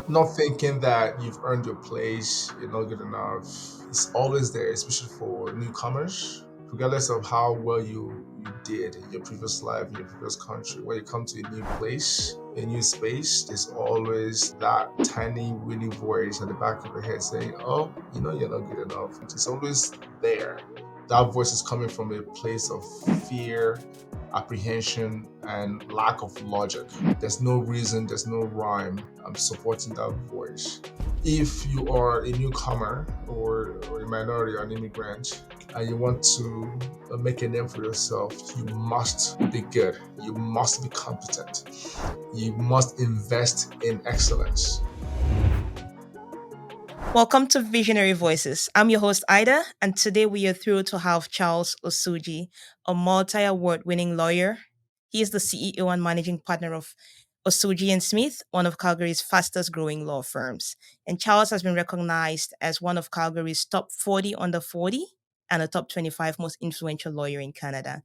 Not thinking that you've earned your place, you're not good enough. It's always there, especially for newcomers. Regardless of how well you did in your previous life, in your previous country, when you come to a new place, a new space, there's always that tiny, winny voice at the back of your head saying, "Oh, you're not good enough." It's always there. That voice is coming from a place of fear, apprehension, and lack of logic. There's no reason, there's no rhyme. I'm supporting that voice. If you are a newcomer or a minority or an immigrant and you want to make a name for yourself, you must be good. You must be competent. You must invest in excellence. Welcome to Visionary Voices. I'm your host, Ida, and today we are thrilled to have Charles Osuji, a multi award winning lawyer. He is the CEO and managing partner of Osuji and Smith, one of Calgary's fastest growing law firms. And Charles has been recognized as one of Calgary's top 40 under 40 and a top 25 most influential lawyer in Canada.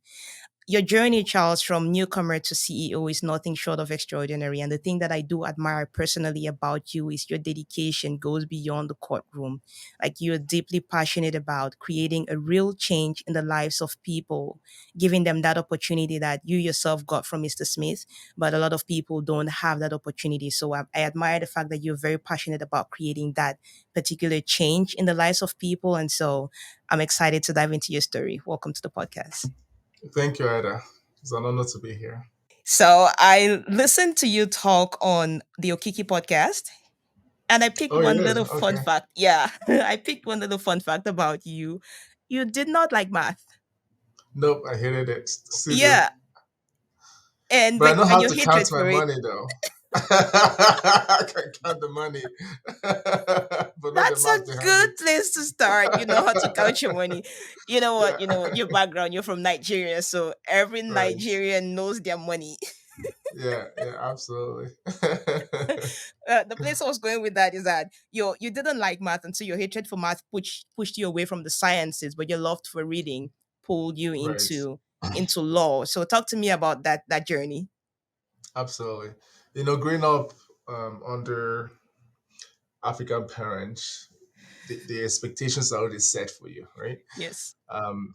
Your journey, Charles, from newcomer to CEO is nothing short of extraordinary. And the thing that I do admire personally about you is your dedication goes beyond the courtroom. Like you're deeply passionate about creating a real change in the lives of people, giving them that opportunity that you yourself got from Mr. Smith. But a lot of people don't have that opportunity. So I admire the fact that you're very passionate about creating that particular change in the lives of people. And so I'm excited to dive into your story. Welcome to the podcast. Thank you, Ada. It's an honor to be here. So I listened to you talk on the Okiki podcast, and I picked Oh, you one did? little fun Okay. fact. Yeah, I picked one little fun fact about you. You did not like math. Nope, I hated it. Still do. Yeah, and But I know and how your to count hatred my for it. money, though. I can count the money, but not the That's a math behind good it. place to start. You know how to count your money. You know what? Yeah, You know what? Your background. You're from Nigeria, so every right. Nigerian knows their money. Yeah, yeah, absolutely. The place I was going with that is that you didn't like math, and so your hatred for math pushed you away from the sciences, but your love for reading pulled you Right, into law. So talk to me about that journey. absolutely. Growing up under African parents, the expectations are already set for you, right? Yes.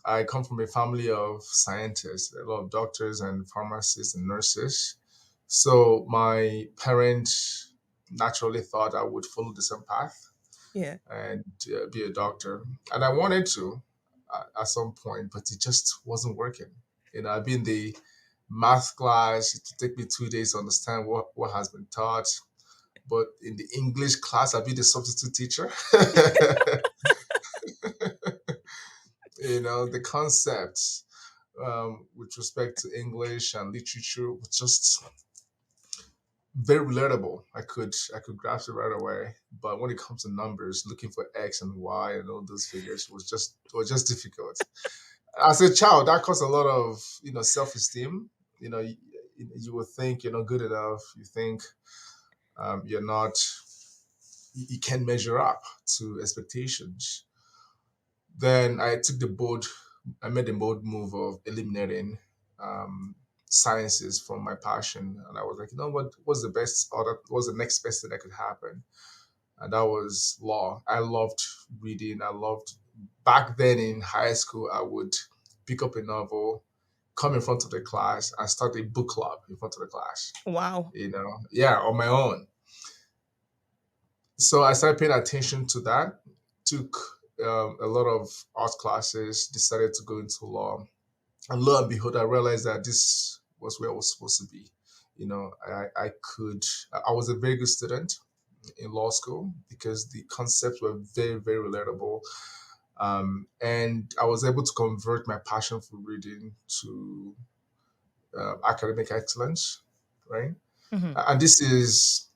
I come from a family of scientists, a lot of doctors and pharmacists and nurses. So my parents naturally thought I would follow the same path Yeah. and be a doctor. And I wanted to at some point, but it just wasn't working. I've been in the math class. It would take me 2 days to understand what has been taught. But in the English class, I've been the substitute teacher. The concepts with respect to English and literature was just very relatable. I could grasp it right away. But when it comes to numbers, looking for X and Y and all those figures was just difficult. As a child, that caused a lot of self esteem. You would think you're not good enough. You think you're not. You can't measure up to expectations. Then I made the bold move of eliminating um, sciences from my passion, and I was like, what's the best, or what's the next best thing that could happen? And that was law. I loved reading. I loved back then in high school. I would pick up a novel, come in front of the class, and start a book club in front of the class. Wow. Yeah, on my own. So I started paying attention to that. Took a lot of art classes. Decided to go into law, and lo and behold, I realized that this was where I was supposed to be. I could. I was a very good student in law school because the concepts were very, very relatable, and I was able to convert my passion for reading to academic excellence, right? Hmm. And this is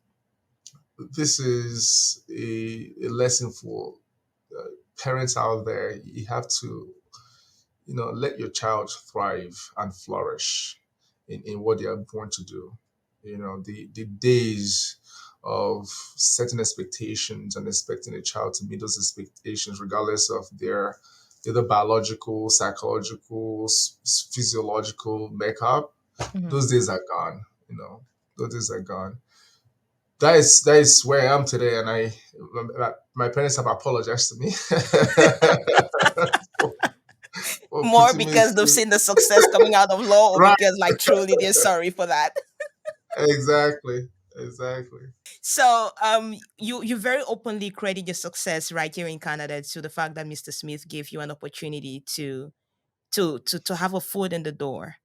a lesson for uh, parents out there. You have to let your child thrive and flourish in what they are born to do. The days of setting expectations and expecting a child to meet those expectations regardless of their either biological, psychological, physiological makeup, Hmm. those days are gone. Those days are gone. that is where I am today, and my parents have apologized to me for, for More putting me because they've through. seen the success coming out of law, or Right, because like truly they're sorry for that. exactly, exactly. So you very openly credit your success right here in Canada to the fact that Mr. Smith gave you an opportunity to have a foot in the door.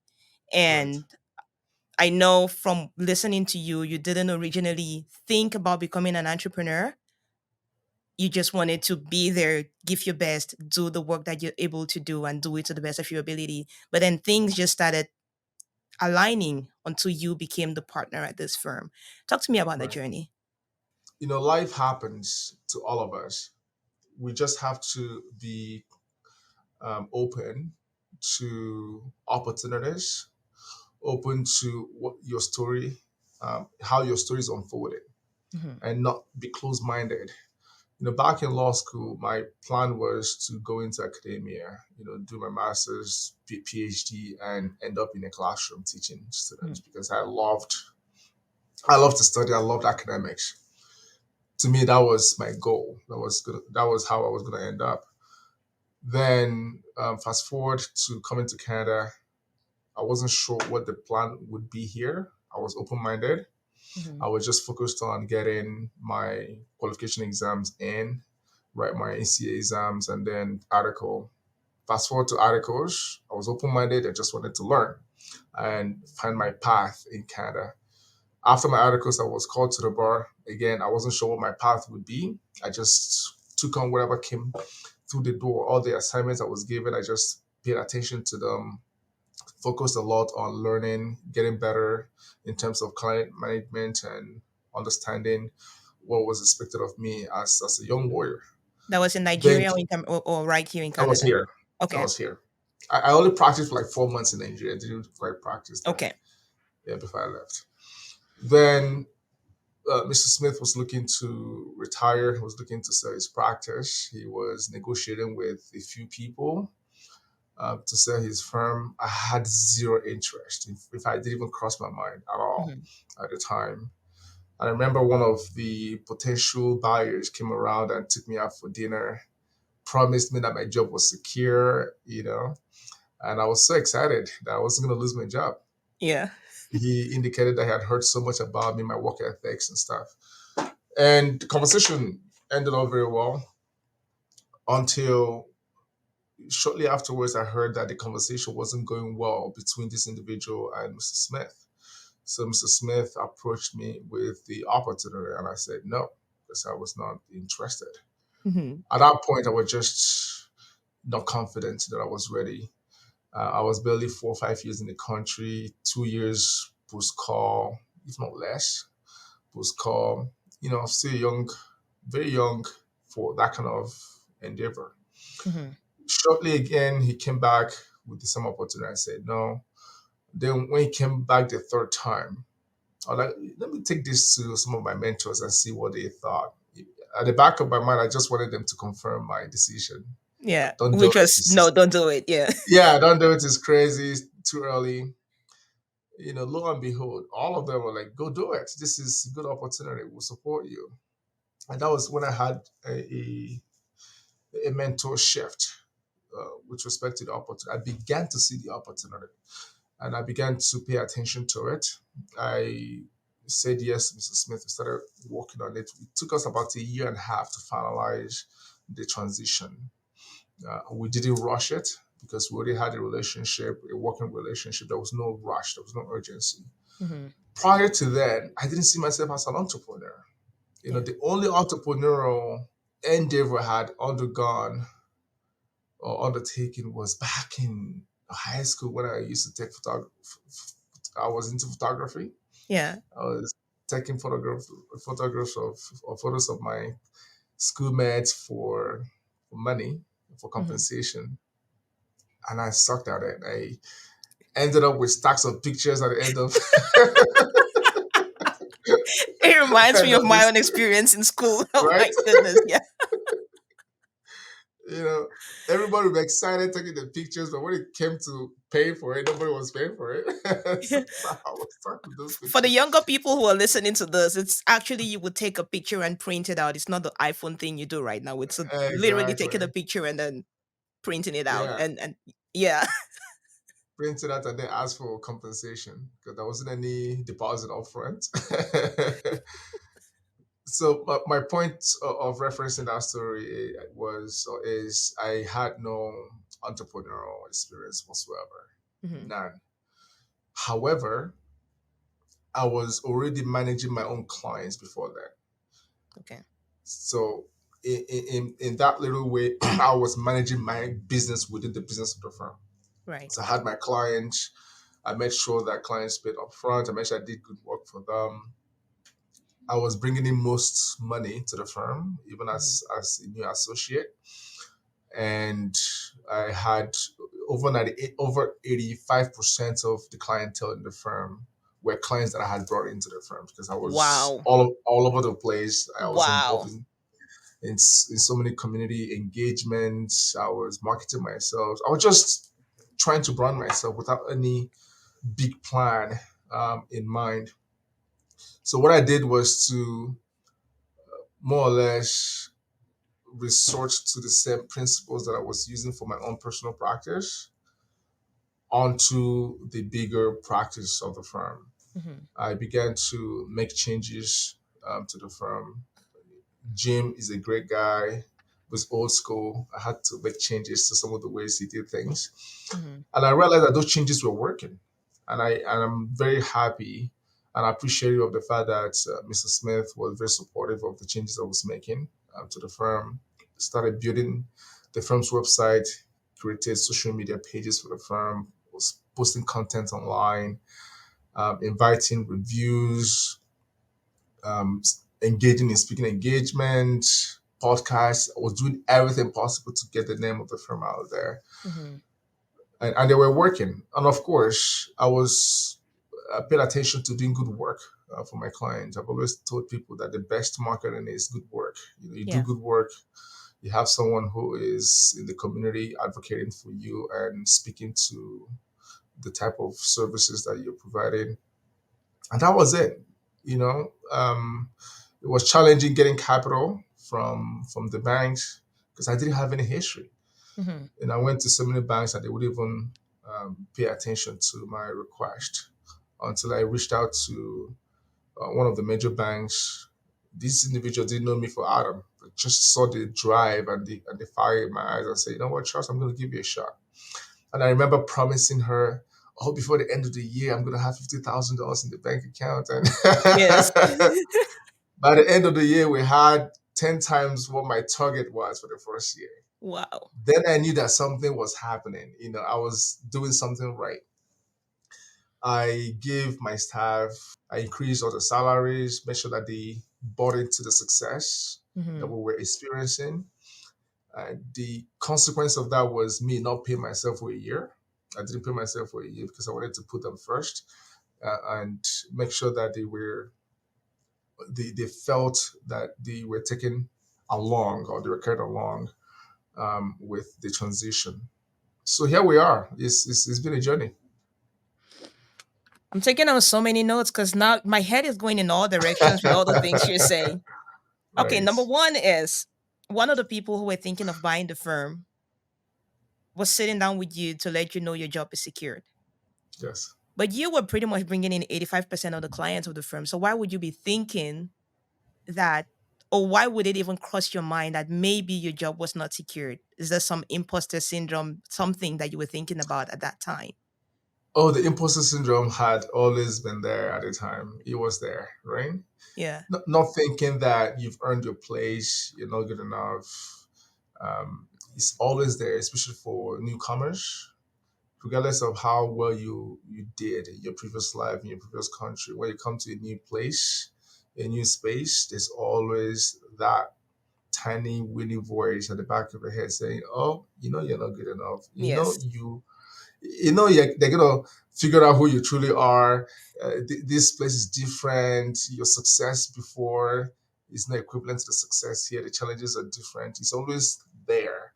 Right, And I know from listening to you, you didn't originally think about becoming an entrepreneur. You just wanted to be there, give your best, do the work that you're able to do, and do it to the best of your ability. But then things just started aligning until you became the partner at this firm. Talk to me about the right. journey. Life happens to all of us. We just have to be open to opportunities, open to what your story, how your story is unfolding, Hmm. and not be closed-minded. Back in law school, my plan was to go into academia, do my master's, PhD, and end up in a classroom teaching students because I loved to study. I loved academics. To me, that was my goal. That was how I was gonna end up. Then fast forward to coming to Canada, I wasn't sure what the plan would be here. I was open minded. Hmm. I was just focused on getting my qualification exams in, write my ACA exams, and then article. Fast forward to articles, I was open minded. I just wanted to learn and find my path in Canada. After my articles, I was called to the bar. Again, I wasn't sure what my path would be. I just took on whatever came through the door. All the assignments I was given, I just paid attention to them, focused a lot on learning, getting better in terms of client management and understanding what was expected of me as a young lawyer. That was in Then Nigeria or right here in I was Canada? here. I Okay. was here. I only practiced for like 4 months in Nigeria. I didn't quite practice there. Okay. Yeah, before I left. Then Mr. Smith was looking to retire. He was looking to sell his practice. He was negotiating with a few people to sell his firm. I had zero interest. In fact, it didn't even cross my mind at all Hmm. at the time. I remember one of the potential buyers came around and took me out for dinner, promised me that my job was secure, and I was so excited that I wasn't going to lose my job. Yeah. He indicated that he had heard so much about me, my work ethics and stuff. And the conversation ended up very well until shortly afterwards, I heard that the conversation wasn't going well between this individual and Mr. Smith. So Mr. Smith approached me with the opportunity, and I said no, because I was not interested. Hmm. At that point, I was just not confident that I was ready. I was barely 4 or 5 years in the country, 2 years post call, if not less, post call. Still young, very young for that kind of endeavor. Hmm. Shortly again, he came back with the same opportunity. I said no. Then when he came back the third time, I was like, let me take this to some of my mentors and see what they thought. At the back of my mind, I just wanted them to confirm my decision. Yeah. Don't do We it. just no, don't do it. Yeah. Yeah, don't do it. It's crazy. It's too early. Lo and behold, all of them were like, go do it. This is a good opportunity. We'll support you. And that was when I had a mentor shift with respect to the opportunity. I began to see the opportunity and I began to pay attention to it. I said yes, Mrs. Smith. We started working on it. It took us about a year and a half to finalize the transition. We didn't rush it because we already had a relationship, a working relationship. There was no rush, there was no urgency. Hmm. Prior to that, I didn't see myself as an entrepreneur. Yeah. The only entrepreneurial endeavor I had undergone or undertaken was back in high school when I used to take photography. I was into photography. Yeah. I was taking photographs of photos of my schoolmates for money, for Hmm. compensation, and I sucked at it. I ended up with stacks of pictures at the end of It reminds me end of of my this, own experience in school. Oh right? my goodness. Yeah. You know, everybody was excited taking the pictures, but when it came to paying for it, nobody was paying for it. So I was stuck with those For the pictures. younger people who are listening to this, it's actually you would take a picture and print it out. It's not the iPhone thing you do right now. It's literally taking a Exactly. picture and then printing it out. Yeah. And yeah. Printed out and then asked for compensation because there wasn't any deposit upfront. So my point of referencing that story was is I had no entrepreneurial experience whatsoever, Hmm. none. However, I was already managing my own clients before that. Okay. So in that little way, I was managing my business within the business of the firm. Right. So I had my clients. I made sure that clients paid up front. I made sure I did good work for them. I was bringing in most money to the firm, even Hmm. as a new associate, and I had over 85% of the clientele in the firm were clients that I had brought into the firm because I was Wow. all over the place. I was involved Wow. in so many community engagements. I was marketing myself. I was just trying to brand myself without any big plan in mind. So what I did was to more or less resort to the same principles that I was using for my own personal practice onto the bigger practice of the firm. Hmm. I began to make changes to the firm. Jim is a great guy, was old school. I had to make changes to some of the ways he did things. Hmm. And I realized that those changes were working. And I'm very happy and appreciative of the fact that Mr. Smith was very supportive of the changes I was making to the firm. Started building the firm's website, created social media pages for the firm, was posting content online, inviting reviews, engaging in speaking engagement, podcasts. I was doing everything possible to get the name of the firm out there, Hmm. and they were working. And of course, I was paid attention to doing good work for my clients. I've always told people that the best marketing is good work. You know, you do Yeah. good work. You have someone who is in the community advocating for you and speaking to the type of services that you're providing, and that was it. You know, it was challenging getting capital from the banks because I didn't have any history, Hmm. and I went to so many banks that they would even pay attention to my request until I reached out to one of the major banks. This individual didn't know me for Adam, but just saw the drive and the fire in my eyes and said, "You know what, Charles, I'm going to give you a shot." And I remember promising her, "Oh, before the end of the year, I'm going to have $50,000 in the bank account." And Yes. by the end of the year, we had 10 times what my target was for the first year. Wow. Then I knew that something was happening. You know, I was doing something right. I gave my staff, I increased all the salaries, made sure that they bought into the success that Hmm. we were experiencing. The consequence of that was me not paying myself for a year. I didn't pay myself for a year because I wanted to put them first and make sure that they felt that they were taken along or they were carried along with the transition. So here we are. It's been a journey. I'm taking on so many notes because now my head is going in all directions with all the things you're saying. Okay, Right. number one is one of the people who were thinking of buying the firm was sitting down with you to let you know your job is secured. Yes. But you were pretty much bringing in 85% of the clients of the firm. So why would you be thinking that, or why would it even cross your mind that maybe your job was not secured? Is there some imposter syndrome, something that you were thinking about at that time? Oh, the imposter syndrome had always been there at the time. It was there, right? Yeah. Not thinking that you've earned your place, you're not good enough. It's always there, especially for newcomers. Regardless of how well you did in your previous life in your previous country, when you come to a new place, a new space, there's always that tiny winny voice at the back of your head saying, "Oh, you know you're not good enough. Yes. They're gonna figure out who you truly are. This place is different. Your success before is not equivalent to the success here. The challenges are different. It's always there."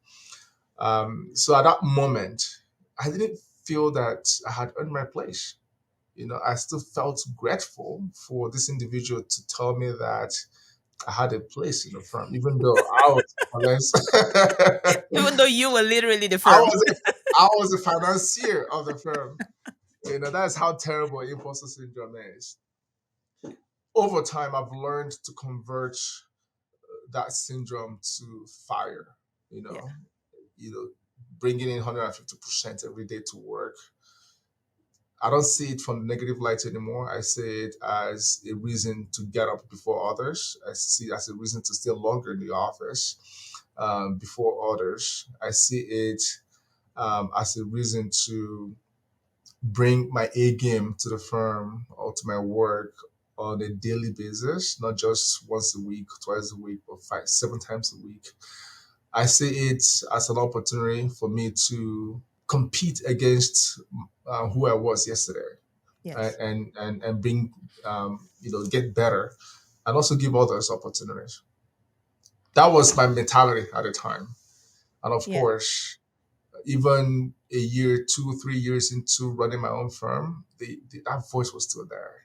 So at that moment, I didn't feel that I had earned my place. I still felt grateful for this individual to tell me that I had a place in the firm, even though I was more or less, Even though you were literally the I firm. was I was the financier of the firm. That's how terrible imposter syndrome is. Over time, I've learned to convert that syndrome to fire. You Yeah. know, you know, bringing in 150% every day to work. I don't see it from the negative light anymore. I see it as a reason to get up before others. I see it as a reason to stay longer in the office before others. I see it as a reason to bring my A game to the firm or to my work on a daily basis, not just once a week, twice a week, or five, 7 times a week. I see it as an opportunity for me to compete against who I was yesterday, Yes. and bring get better, and also give others opportunities. That was my mentality at the time, and of Yeah. course, even a year, 2, 3 years into running my own firm, that voice was still there.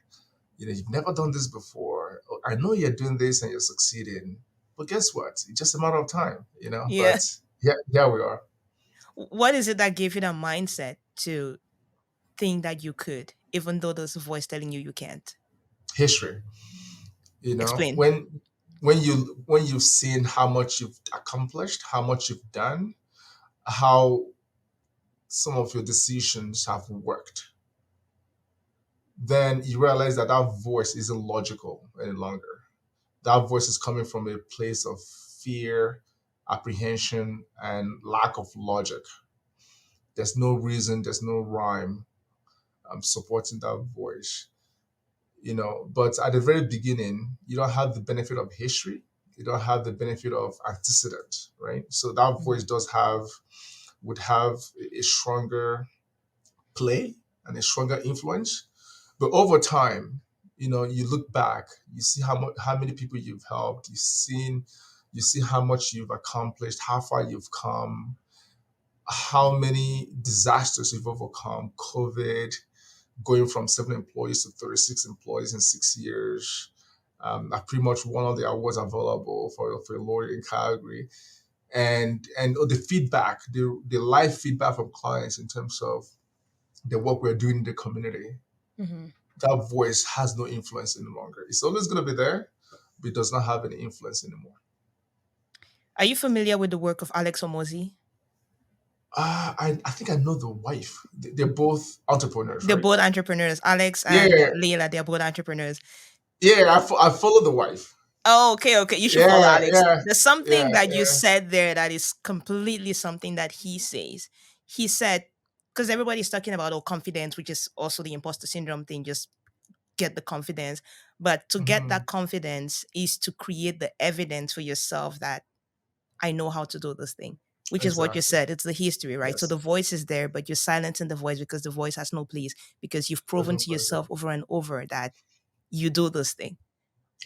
You've never done this before. I know you're doing this and you're succeeding, but guess what? It's just a matter of time. Yeah. But yeah, here we are. What is it that gave you that mindset to think that you could, even though there's a voice telling you you can't? History. Explain. When you've seen how much you've accomplished, how much you've done, how some of your decisions have worked, then you realize that that voice isn't logical any longer. That voice is coming from a place of fear, apprehension, and lack of logic. There's no reason, there's no rhyme supporting that voice. But at the very beginning, you don't have the benefit of history. You don't have the benefit of antecedent, right? So that voice Mhm. would have a stronger play and a stronger influence. But over time, you look back, you see how many people you've helped, you see how much you've accomplished, how far you've come, how many disasters you've overcome, COVID, going from 7 employees to 36 employees in 6 years. I pretty much won all the awards available for a lawyer in Calgary, and the feedback, the live feedback from clients in terms of the work we're doing in the community. Mhm. That voice has no influence any longer. It's always going to be there, but it does not have any influence anymore. Are you familiar with the work of Alex Omozi? I think I know the wife. They're both entrepreneurs, They're right? both entrepreneurs. Alex and Yeah, Leila, they're both entrepreneurs. yeah. I follow the wife. Oh, okay, okay. You should follow Yeah, Alex. yeah, There's yeah, something that you yeah. said there that is completely something that he says. He said, because everybody's talking about confidence, which is also the imposter syndrome thing, just get the confidence. But to get Hmm. that confidence is to create the evidence for yourself that I know how to do this thing, which is what you Exactly. said. It's the history, right? So the Yes. voice is there, but you're silencing the voice because the voice has no place because you've There's proven no to place yourself there. over and over that you do this thing.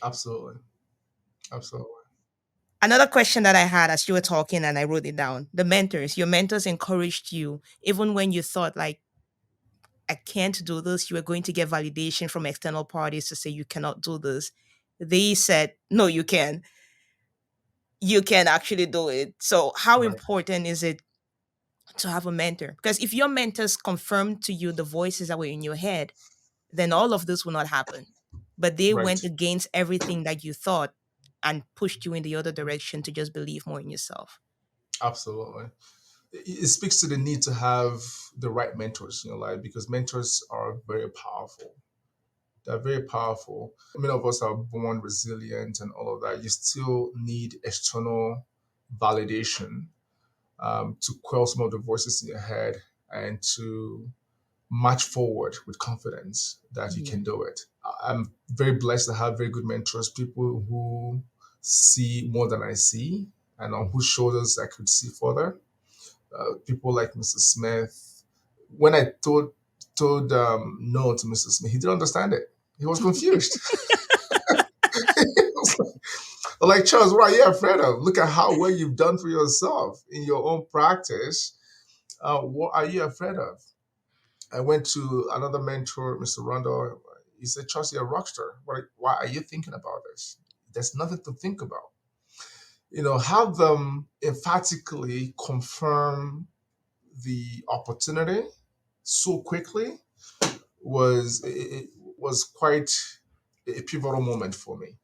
Absolutely. Absolutely. Another question that I had as you were talking and I wrote it down, the mentors, your mentors encouraged you even when you thought like, I can't do this. You were going to get validation from external parties to say you cannot do this. They said, no, you can. You can actually do it. So how Right. important is it to have a mentor? Because if your mentors confirm to you the voices that were in your head, then all of this will not happen. But they Right. went against everything that you thought and pushed you in the other direction to just believe more in yourself. Absolutely. It speaks to the need to have the right mentors in your life, because mentors are very powerful. They're very powerful. Many of us are born resilient and all of that. You still need external validation to quell some of the voices in your head and to march forward with confidence that you Yeah. can do it. I'm very blessed to have very good mentors, people who see more than I see and on whose shoulders I could see further. People like Mr. Smith. When I told no to Mr. Smith, he didn't understand it. He was confused. But like, Charles, what are you afraid of? Look at how well you've done for yourself in your own practice. What are you afraid of? I went to another mentor, Mr. Rondo. He said, Charles, you're a rock star. Why are you thinking about this? There's nothing to think about. Have them emphatically confirm the opportunity so quickly was quite a pivotal moment for me.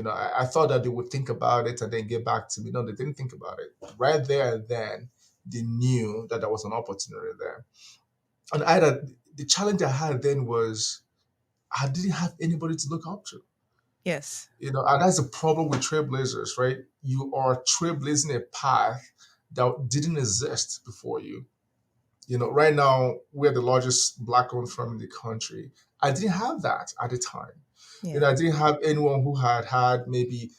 I thought that they would think about it and then get back to me. No, they didn't think about it. Right there and then, they knew that there was an opportunity there. And the challenge I had then was I didn't have anybody to look up to. Yes. And that's the problem with trailblazers, right? You are trailblazing a path that didn't exist before you. Right now we're the largest black-owned firm in the country. I didn't have that at the time. Yeah. I didn't have anyone who had maybe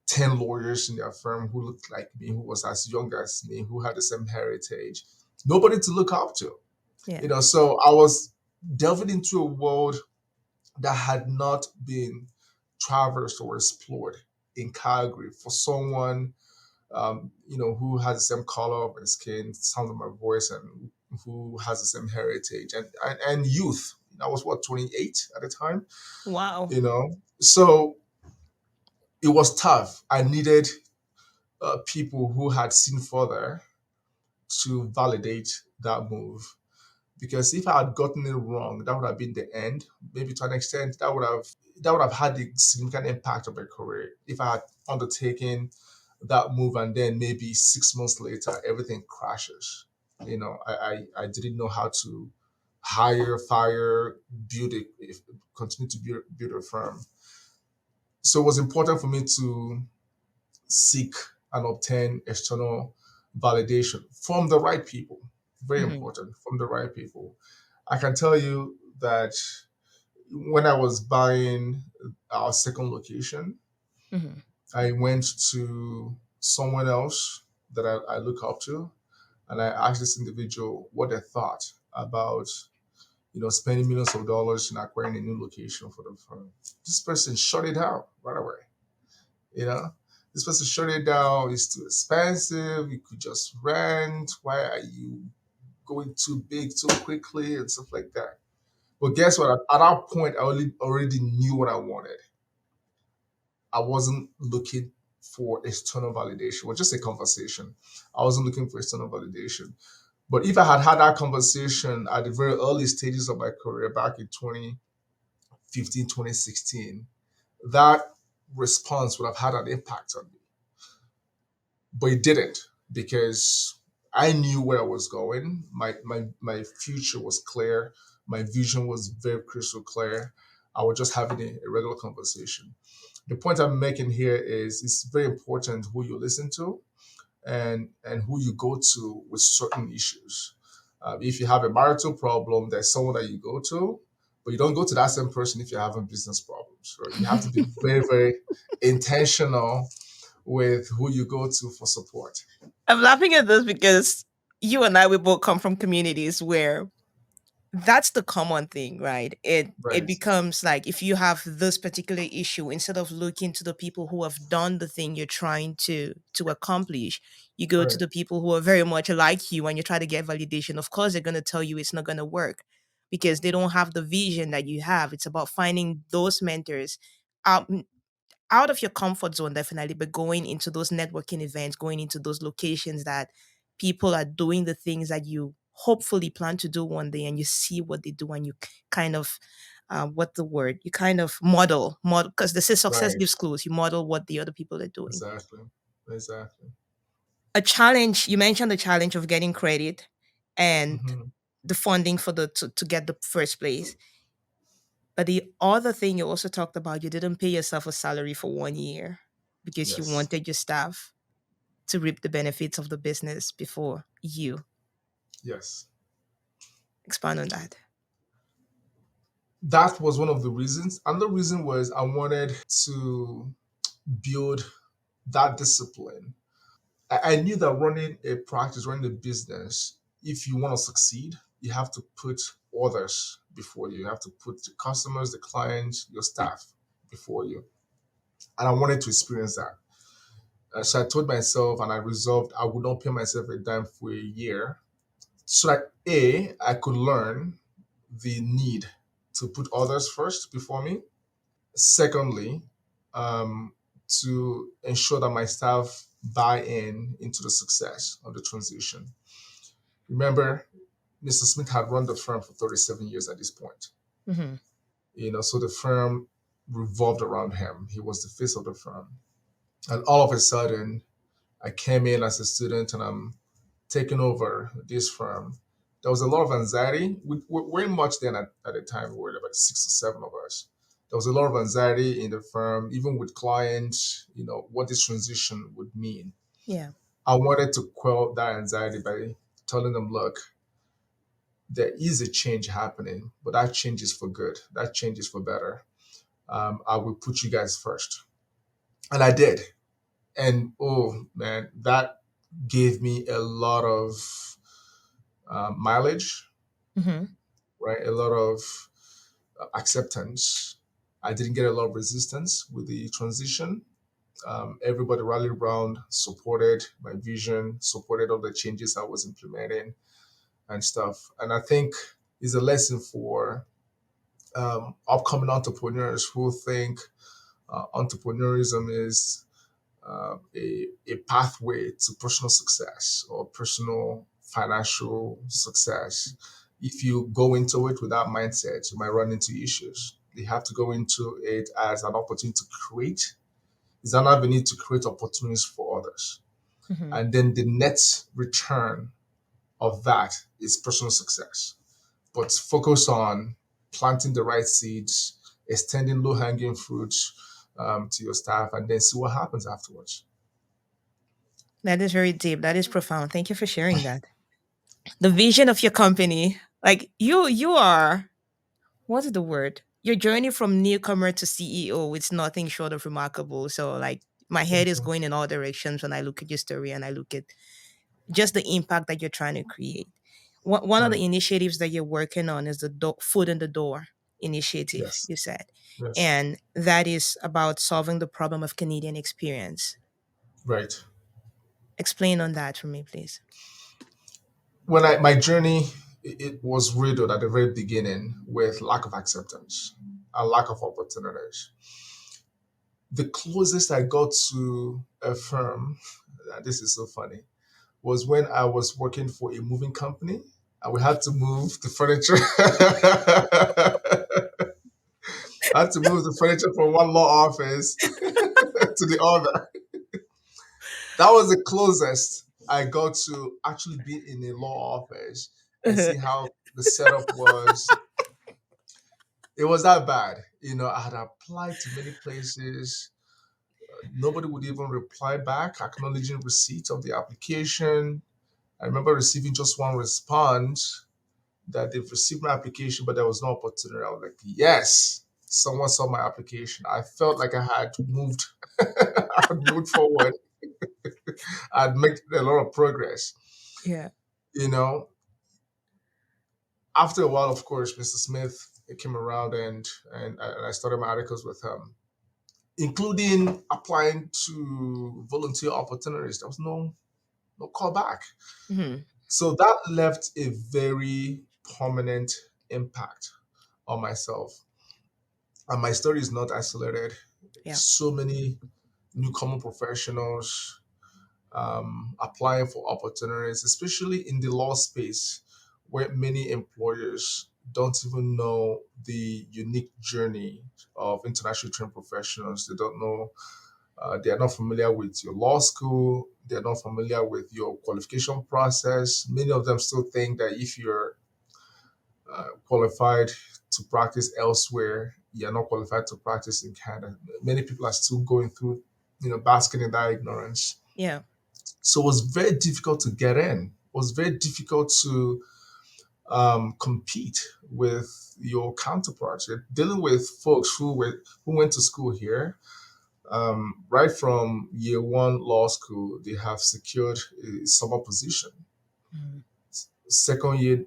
10 lawyers in their firm who looked like me, who was as young as me, who had the same heritage. Nobody to look up to. Yeah. So I was delving into a world that had not been traversed or explored in Calgary for someone who has the same color of my skin, sound of my voice, and who has the same heritage and youth. I was 28 at the time, Wow. so it was tough. I needed people who had seen further to validate that move. Because if I had gotten it wrong, that would have been the end. Maybe to an extent, that would have had a significant impact on my career. If I had undertaken that move and then maybe 6 months later everything crashes. I didn't know how to hire, fire, continue to build a firm. So it was important for me to seek and obtain external validation from the right people. Very Hmm. important, from the right people. I can tell you that when I was buying our second location, Hmm. I went to someone else that I look up to, and I asked this individual what they thought about spending millions of dollars in acquiring a new location for the firm. This person shut it down right away. You know, this person shut it down. It's too expensive. You could just rent. Why are you going too big too quickly and stuff like that? But guess what? At that point, I already knew what I wanted. I wasn't looking for external validation. It was just a conversation. I wasn't looking for external validation. But if I had had that conversation at the very early stages of my career back in 2015, 2016, that response would have had an impact on me. But it didn't because I knew where I was going. My future was clear. My vision was very crystal clear. I was just having a regular conversation. The point I'm making here is it's very important who you listen to and who you go to with certain issues. If you have a marital problem, there's someone that you go to, but you don't go to that same person if you're having business problems. Right? You have to be very, very intentional with who you go to for support. I'm laughing at this because you and I we both come from communities where that's the common thing, right? It Right, becomes like if you have this particular issue, instead of looking to the people who have done the thing you're trying to accomplish, you go to right, the people who are very much like you and you try to get validation. Of course, they're going to tell you it's not going to work because they don't have the vision that you have. It's about finding those mentors out out of your comfort zone, definitely, but going into those networking events, going into those locations that people are doing the things that you hopefully plan to do one day, and you see what they do, and you kind of what the word, you kind of model, because they say success right. gives clues. You model what the other people are doing. Exactly, exactly. A challenge, you mentioned the challenge of getting credit and Hmm. the funding for to get the first place. But the other thing you also talked about, you didn't pay yourself a salary for 1 year because you Yes, wanted your staff to reap the benefits of the business before you. yes. Expand on that. That was one of the reasons. Another reason was I wanted to build that discipline. I knew that running a practice, running a business, if you want to succeed, you have to put others before you. You have to put the customers, the clients, your staff before you. And I wanted to experience that. So I told myself and I resolved I would not pay myself a dime for a year so that I could learn the need to put others first before me. Secondly, um, to ensure that my staff buy in into the success of the transition. Remember, Mr. Smith had run the firm for 37 years at this point. Mm-hmm. So the firm revolved around him. He was the face of the firm. And all of a sudden, I came in as a student and I'm taking over this firm. There was a lot of anxiety. We weren't much then at the time. We were about 6 or 7 of us. There was a lot of anxiety in the firm, even with clients, what this transition would mean. Yeah. I wanted to quell that anxiety by telling them, look, there is a change happening, but that change is for good. That change is for better. I will put you guys first. And I did. And oh man, that gave me a lot of mileage, Mm-hmm. right? A lot of acceptance. I didn't get a lot of resistance with the transition. Everybody rallied around, supported my vision, supported all the changes I was implementing and stuff. And I think is a lesson for upcoming entrepreneurs who think entrepreneurism is a pathway to personal success or personal financial success. If you go into it with that mindset, you might run into issues. You have to go into it as an opportunity to create. It's an avenue to create opportunities for others. Mm-hmm. And then the net return of that is personal success. But focus on planting the right seeds, extending low hanging fruits to your staff, and then see what happens afterwards. That is very deep. That is profound. Thank you for sharing that. The vision of your company, like you are, what's the word? Your journey from newcomer to CEO is nothing short of remarkable. So like my head Thank is you. going in all directions when I look at your story and I look at just the impact that you're trying to create. One of Right. the initiatives that you're working on is the food in the door initiative, Yes. you said. Yes. And that is about solving the problem of Canadian experience. Right. Explain on that for me, please. When my journey, it was riddled at the very beginning with lack of acceptance and lack of opportunities. The closest I got to a firm, this is so funny, was when I was working for a moving company and we had to move the furniture. I had to move the furniture from one law office to the other. That was the closest I got to actually be in a law office and see how the setup was. It was that bad. I had applied to many places. Nobody would even reply back, acknowledging receipt of the application. I remember receiving just one response that they've received my application, but there was no opportunity. I was like, yes, someone saw my application. I felt like I had moved, I had moved forward. I'd made a lot of progress. Yeah. You know, After a while, of course, Mr. Smith came around and I started my articles with him, including applying to volunteer opportunities. There was no callback. Hmm. So that left a very permanent impact on myself. And my story is not isolated. Yeah. So many newcomer professionals applying for opportunities, especially in the law space, where many employers don't even know the unique journey of international trained professionals. They don't know, they are not familiar with your law school, they're not familiar with your qualification process. Many of them still think that if you're qualified to practice elsewhere, you're not qualified to practice in Canada. Many people are still going through, basking in that ignorance. Yeah. So it was very difficult to get in. It was very difficult to compete with your counterparts. You're dealing with folks who went to school here. Right from year one law school, they have secured a summer position. Mhm. Second year,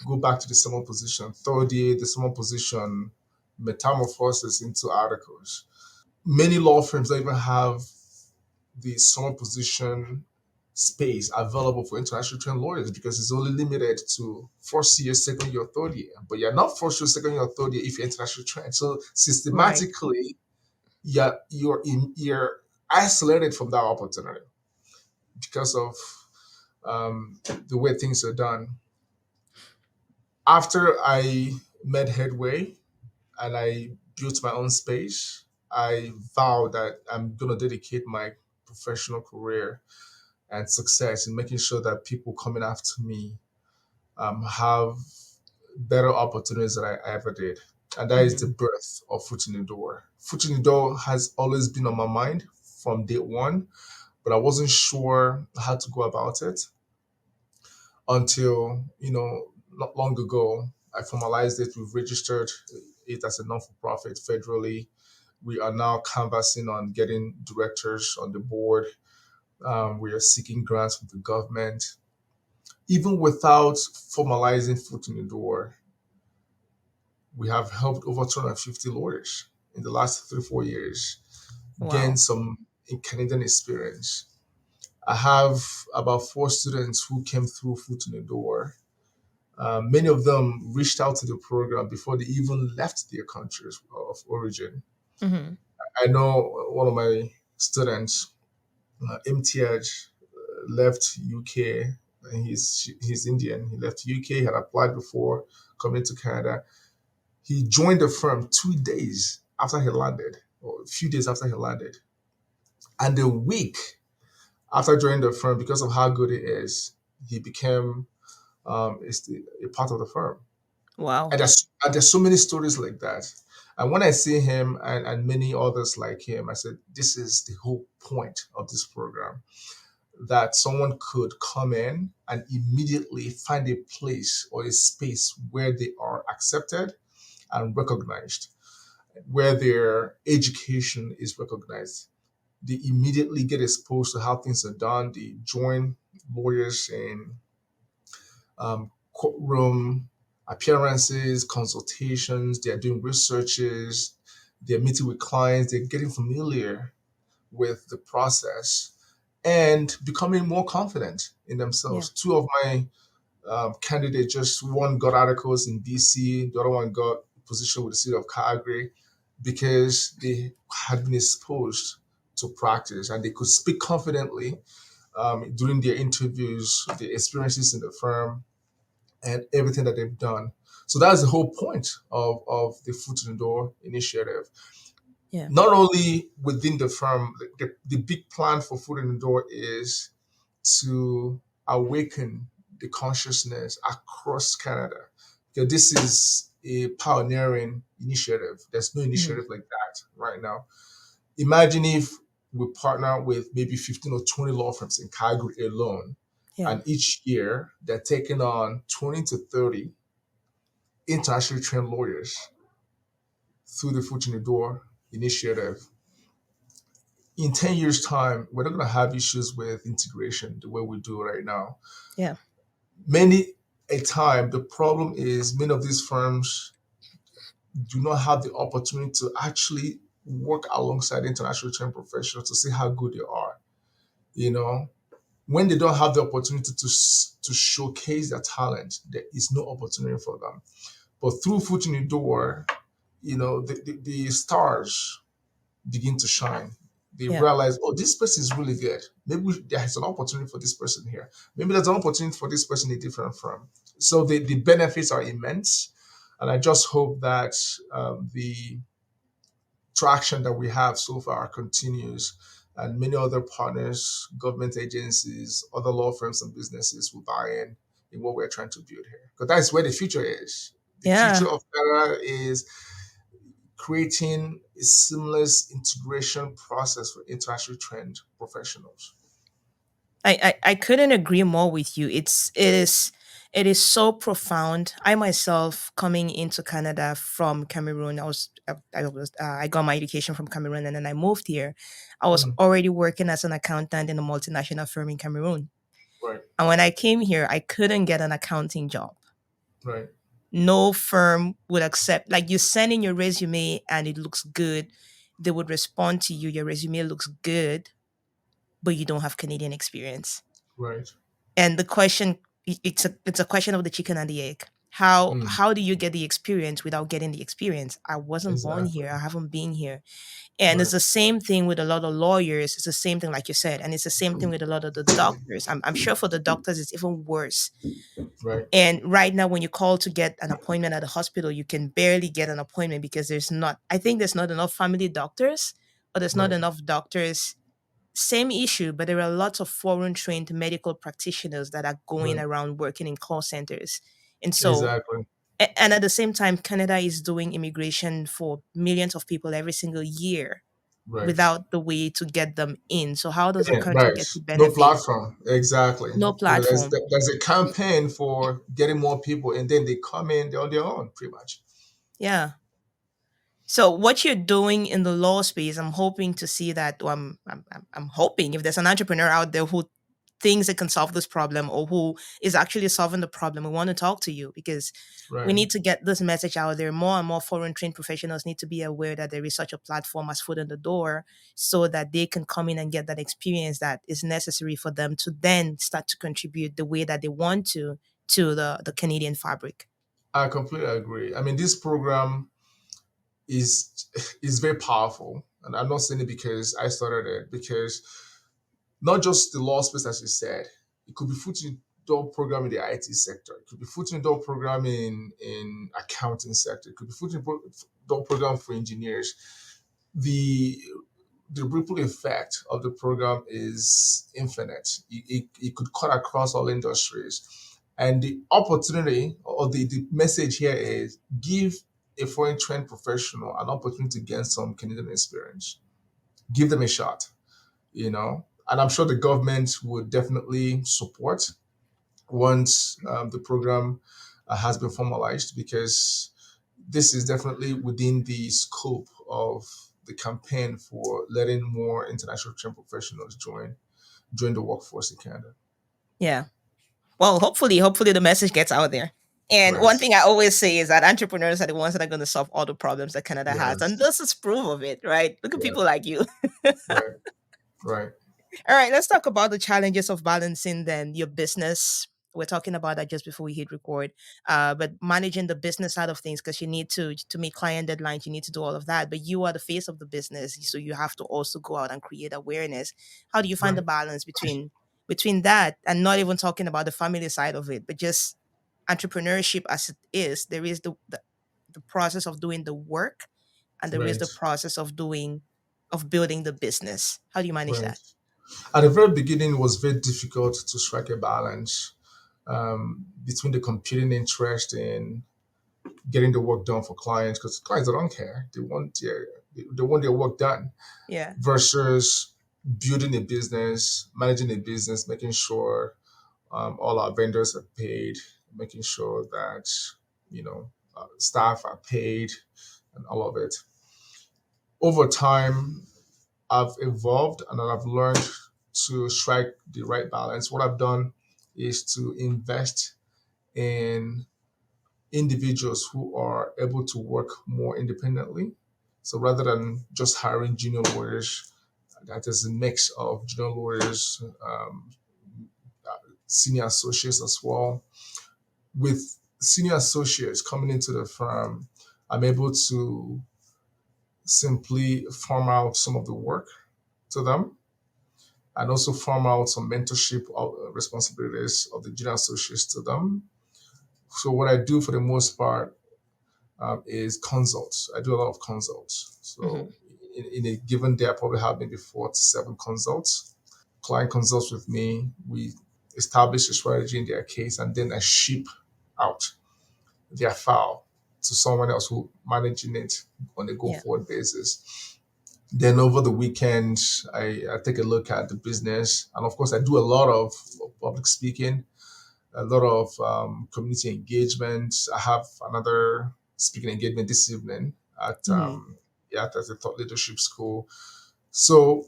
go back to the summer position. Third year, the summer position metamorphoses into articles. Many law firms don't even have the summer position space available for international trained lawyers because it's only limited to first year, second year, third year. But you're not first year, second year, third year if you're international trained. So Right. systematically, you're isolated from that opportunity because of the way things are done. After I made headway and I built my own space, I vowed that I'm going to dedicate my professional career and success in making sure that people coming after me have better opportunities than I ever did. And that is the Hmm. birth of Foot in the Door. Foot in the Door has always been on my mind from day one, but I wasn't sure how to go about it until, not long ago, I formalized it. We've registered it as a non for profit federally. We are now canvassing on getting directors on the board. We are seeking grants from the government. Even without formalizing foot in the door, we have helped over 250 lawyers in the last 3 4 years gain Wow. some Canadian experience. I have about 4 students who came through foot in the door. Many of them reached out to the program before they even left their countries of origin. Hmm. I know one of my students, MTH, left UK. And he's Indian. He left UK. Had applied before coming to Canada. He joined the firm 2 days after he landed, or a few days after he landed, and a week after joining the firm, because of how good he is, he became a part of the firm. Wow. And there's so many stories like that. And when I see him and many others like him, I said, this is the whole point of this program, that someone could come in and immediately find a place or a space where they are accepted and recognized, where their education is recognized. They immediately get exposed to how things are done. They join lawyers in courtroom appearances, consultations. They are doing researches. They're meeting with clients. They're getting familiar with the process and becoming more confident in Yeah. themselves. Two of my candidates, just one got articles in BC, the other one got a position with the city of Calgary because they had been exposed to practice and they could speak confidently during their interviews, their experiences in the firm, and everything that they've done. So that's the whole point of the Foot in the Door initiative. Yeah. Not only within the firm, the big plan for Foot in the Door is to awaken the consciousness across Canada. Because this is a pioneering initiative. There's no Hmm. initiative like that right now. Imagine if we partner with maybe 15 or 20 law firms in Calgary alone, Yeah. and each year they're taking on 20 to 30 internationally trained lawyers through the Foot in the Door initiative. In 10 years' time, we're not going to have issues with integration the way we do right now. Yeah. Many a time, the problem is many of these firms do not have the opportunity to actually work alongside international trained professionals to see how good they are. You know, when they don't have the opportunity to showcase their talent, there is no opportunity for them. But through Foot in the Door, the stars begin to shine. They Yeah. realize, oh, this person is really good. Maybe there's an opportunity for this person here. Maybe there's an opportunity for this person in a different firm. So the benefits are immense. And I just hope that the traction that we have so far continues and many other partners, government agencies, other law firms and businesses will buy in what we're trying to build here. Because that's where the future is. The Yeah. future of Canada is creating a seamless integration process for international trained professionals. I couldn't agree more with you. It is so profound. I myself coming into Canada from Cameroon, I got my education from Cameroon and then I moved here. I was Mhm. already working as an accountant in a multinational firm in Cameroon. Right, And when I came here, I couldn't get an accounting job. right, No firm would accept, like, you send in your resume and it looks good, they would respond to you, your resume looks good, but you don't have Canadian experience. Right. And the question, it's a question of the chicken and the egg. Mm, How do you get the experience without getting the experience? I wasn't born exactly. here. I haven't been here. And it's Right. the same thing with a lot of lawyers. It's the same thing, like you said, and it's the same thing with a lot of the doctors. I'm sure for the doctors it's even worse. Right. And right now, when you call to get an appointment at the hospital, you can barely get an appointment because there's not, I think there's not enough family doctors, or there's not Right. enough doctors. Same issue, but there are lots of foreign trained medical practitioners that are going Right. around working in call centers. And so, Exactly. and at the same time, Canada is doing immigration for millions of people every single year Right. without the way to get them in. So, how does a Yeah, country right. get to No benefit? platform. Exactly. No platform. There's a campaign for getting more people, and then they come in, they're on their own, pretty much. Yeah. So what you're doing in the law space, I'm hoping to see that. I'm hoping if there's an entrepreneur out there who thinks it can solve this problem or who is actually solving the problem, we want to talk to you because we Right. need to get this message out there. More and more foreign trained professionals need to be aware that there is such a platform as foot in the door so that they can come in and get that experience that is necessary for them to then start to contribute the way that they want to the Canadian fabric. I completely agree. I mean, this program is is very powerful, and I'm not saying it because I started it. Because not just the law space, as you said, it could be foot in door program in the IT sector. It could be foot in door program in accounting sector. It could be door program for engineers. The the ripple effect of the program is infinite. It could cut across all industries. And the opportunity or the message here is give a foreign trained professional an opportunity to gain some Canadian experience. Give them a shot, you know. And I'm sure the government would definitely support once the program has been formalized, because this is definitely within the scope of the campaign for letting more international trained professionals join the workforce in Canada. Yeah. Well, hopefully the message gets out there. And Right. one thing I always say is that entrepreneurs are the ones that are going to solve all the problems that Canada has. And Yes. this is proof of it, right? Look at Right. people like you. Right. Right. All right, let's talk about the challenges of balancing then your business. We're talking about that just before we hit record. But managing the business side of things, because you need to meet client deadlines, you need to do all of that. But you are the face of the business, so you have to also go out and create awareness. How do you find the Right. balance between that and not even talking about the family side of it, but just entrepreneurship as it is? There is the process of doing the work, and there is Right. the process of building the business. How do you manage Right. that? At the very beginning, it was very difficult to strike a balance between the competing interest in getting the work done for clients, because clients don't care. They want their work done, Yeah. versus building a business, managing a business, making sure all our vendors are paid, making sure that staff are paid, and all of it. Over time, I've evolved and I've learned to strike the right balance. What I've done is to invest in individuals who are able to work more independently. So rather than just hiring junior lawyers, that is a mix of junior lawyers, senior associates as well. With senior associates coming into the firm, I'm able to simply farm out some of the work to them, and also farm out some mentorship responsibilities of the junior associates to them. So what I do for the most part is consults. I do a lot of consults. Hmm. So in a given day, I probably have maybe 4 to 7 consults. Client consults with me. We establish a strategy in their case, and then I ship out their file to someone else who managing it on a go Yeah. forward basis. Then over the weekend, I take a look at the business, and of course, I do a lot of public speaking, a lot of community engagement. I have another speaking engagement this evening at Hmm. at the Thought Leadership School. So,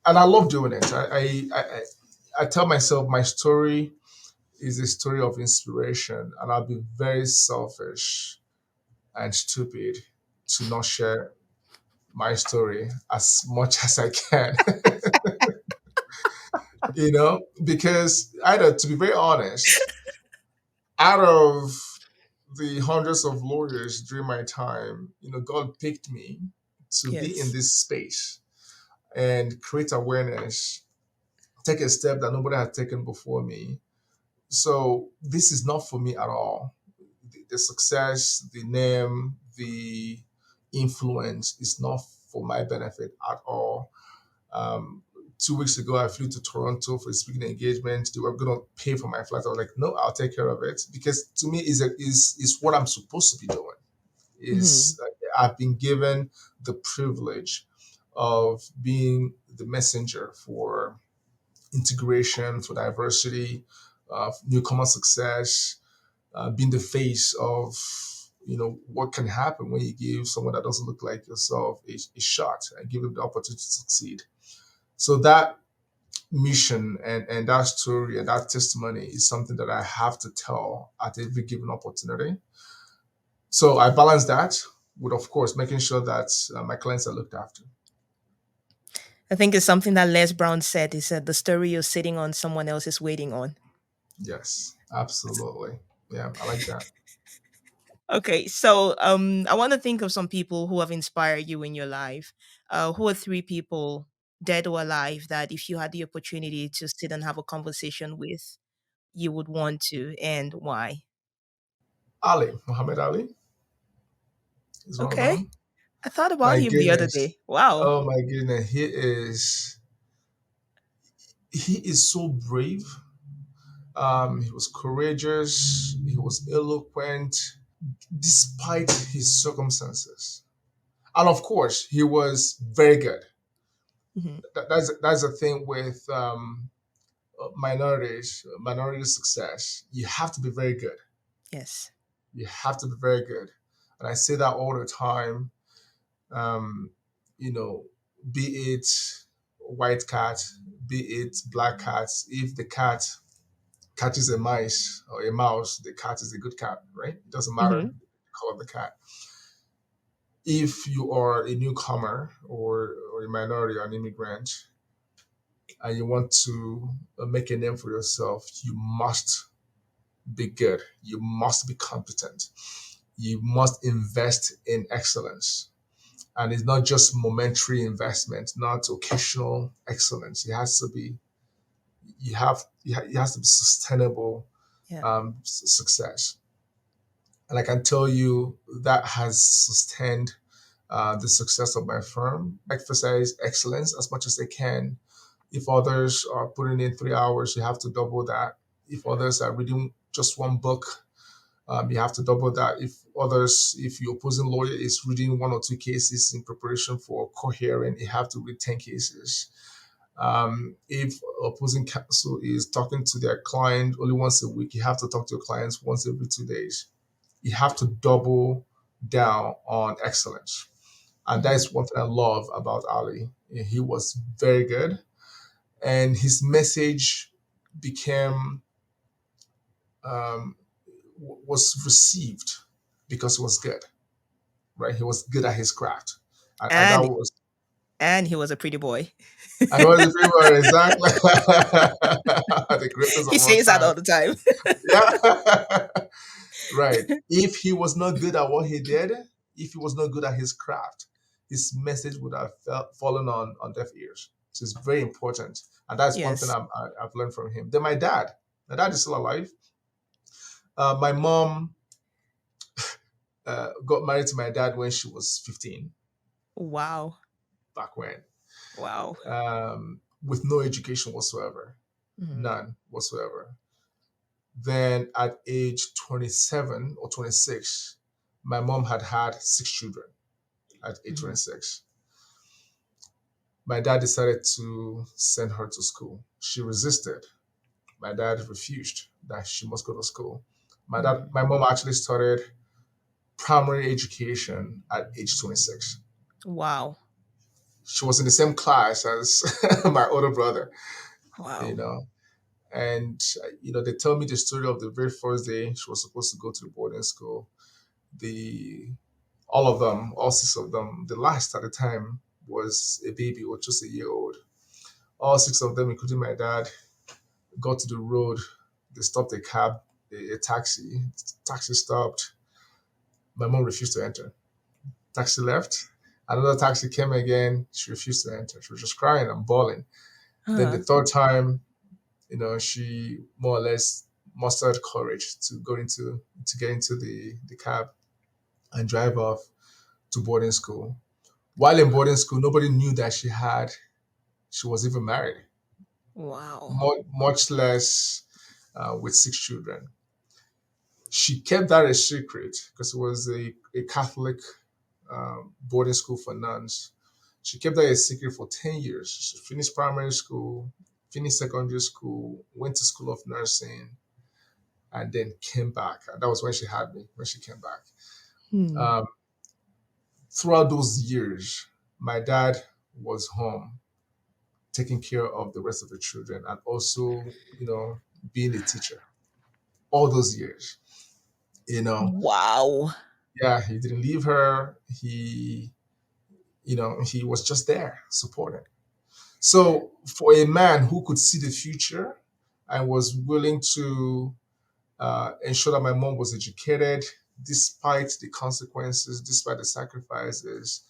and I love doing it. I tell myself my story is a story of inspiration, and I'll be very selfish and stupid to not share my story as much as I can. because either, to be very honest, out of the hundreds of lawyers during my time, God picked me to be in Yes. this space and create awareness, take a step that nobody had taken before me. So this is not for me at all. The success, the name, the influence is not for my benefit at all. Um, 2 weeks ago, I flew to Toronto for a speaking engagement. They were going to pay for my flight. I was like, no, I'll take care of it, because to me is what I'm supposed to be doing. Hmm. Is I've been given the privilege of being the messenger for integration, for diversity, newcomer success, being the face of what can happen when you give someone that doesn't look like yourself a shot and give them the opportunity to succeed. So that mission and that story and that testimony is something that I have to tell at every given opportunity. So I balance that with, of course, making sure that my clients are looked after. I think it's something that Les Brown said. He said, the story you're sitting on, someone else is waiting on. Yes, absolutely. Yeah, I like that. Okay, so I want to think of some people who have inspired you in your life. Who are three people, dead or alive, that if you had the opportunity to sit and have a conversation with, you would want to, and why? Ali, Muhammad Ali is one of Okay, them. I thought about My him the other goodness. day. Wow. Oh my goodness. He is so brave. He was courageous. He was eloquent despite his circumstances. And of course, he was very good. Hmm. That's the thing with minority success. You have to be very good. Yes. You have to be very good. And I say that all the time. Um, you know, be it white cat, be it black cat. If the cat catches a mice or a mouse, the cat is a good cat, right? It doesn't matter Hmm. the color of the cat. If you are a newcomer or a minority or an immigrant and you want to make a name for yourself, you must be good. You must be competent. You must invest in excellence. And it's not just momentary investment, not occasional excellence. It has to be, it has to be sustainable Yeah. success. And I can tell you that has sustained the success of my firm. Emphasize excellence as much as they can. If others are putting in 3 hours, you have to double that. If others are reading just one book, you have to double that. If your opposing lawyer is reading one or two cases in preparation for co-hearing, you have to read 10 cases. If opposing counsel is talking to their client only once a week, you have to talk to your clients once every 2 days. You have to double down on excellence. And that Hmm. is one thing I love about Ali. He was very good, and his message became um, was received because he was good, right? He was good at his craft, and that And was and he was a pretty boy. and what is the favorite exactly the greatest He of all says that time. all the time. Yeah, right. If he was not good at what he did, if he was not good at his craft, his message would have fallen on deaf ears. So it's very important, and that's one thing Yes. I've learned from him. Then my dad is still alive. My mom got married to my dad when she was 15 Wow. back when, Wow. with no education whatsoever, Hmm. none whatsoever. Then at age 27 or 26, my mom had 6 children at age Hmm. 26. My dad decided to send her to school. She resisted. My dad refused that she must go to school. Hmm. My mom actually started primary education at age 26. Wow. She was in the same class as my older brother, you Wow. know. And they tell me the story of the very first day she was supposed to go to the boarding school. The All of them, all 6 of them, the last at the time was a baby or just a year old. All six of them, including my dad, got to the road. They stopped a cab, a taxi. Taxi stopped. My mom refused to enter. Taxi left. Another taxi came again. She refused to enter. She was just crying and bawling. Then the Huh. third time, she more or less mustered courage to get into the cab and drive off to boarding school. While in boarding school, nobody knew that she was even married, Wow. much less with six children. She kept that a secret because it was a Catholic boarding school for nuns. She kept that a secret for 10 years. She finished primary school, finished secondary school, went to school of nursing, and then came back. And that was when she had me, when she came back. Hmm. Um, Throughout those years, my dad was home taking care of the rest of the children and also, being a teacher all those years. You know, Wow. yeah, he didn't leave her. He was just there supporting. So for a man who could see the future and was willing to ensure that my mom was educated despite the consequences, despite the sacrifices,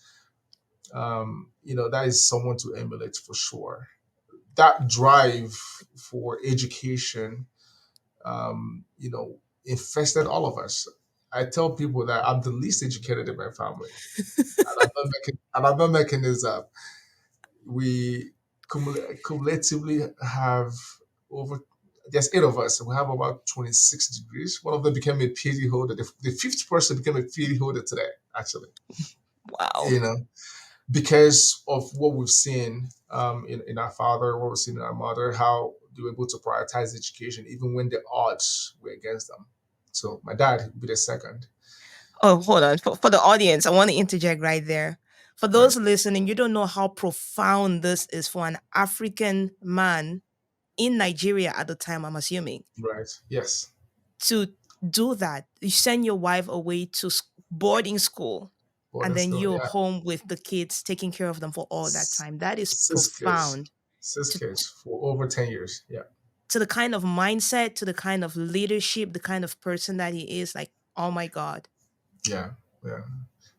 that is someone to emulate for sure. That drive for education, infested all of us. I tell people that I'm the least educated in my family, and I'm not making this up. We cumulatively have over there's eight of us. We have about 26 degrees. One of them became a PhD holder. The fifth person became a PhD holder today, actually. Wow. You know, because of what we've seen in our father, what we've seen in our mother, how they were able to prioritize education even when the odds were against them. So my dad would be the second, Oh, hold on. For the audience, I want to interject right there. For right? those listening, you don't know how profound this is for an African man in Nigeria at the time, I'm assuming, Right. Yes. to do that. You send your wife away to boarding school, and Boarding then school. you're Yeah. home with the kids, taking care of them for all that S- time. That is Six kids. profound Six to, kids for over 10 years. Yeah. to the kind of mindset, to the kind of leadership, the kind of person that he is. Like, oh my God. Yeah. Yeah.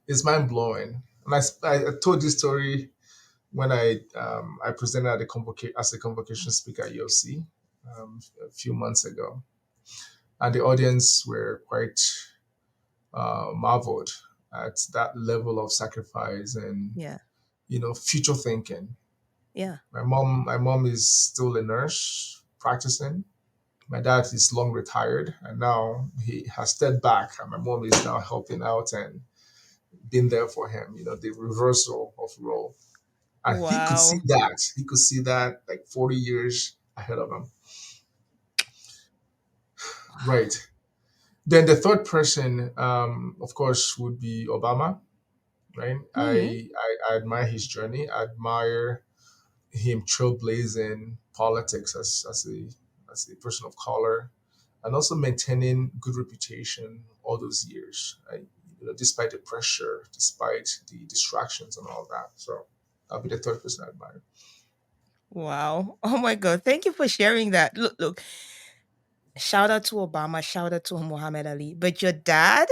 It's mind blowing. And I told this story when I presented at as a convocation speaker at UOC a few months ago, and the audience were quite marveled at that level of sacrifice and Yeah. future thinking. Yeah. My mom is still a nurse practicing. My dad is long retired, and now he has stepped back, and my mom is now helping out and being there for him. The reversal of role, and he could see Wow. that. He could see that like 40 years ahead of him. Right. Then the third person, of course, would be Obama. Right. Hmm. I admire his journey. I admire him trailblazing politics as a person of color, and also maintaining good reputation all those years, right? Despite the pressure, despite the distractions and all that. So I'll be the third person I admire. Wow. Oh my God. Thank you for sharing that. Look, shout out to Obama, shout out to Muhammad Ali. But your dad?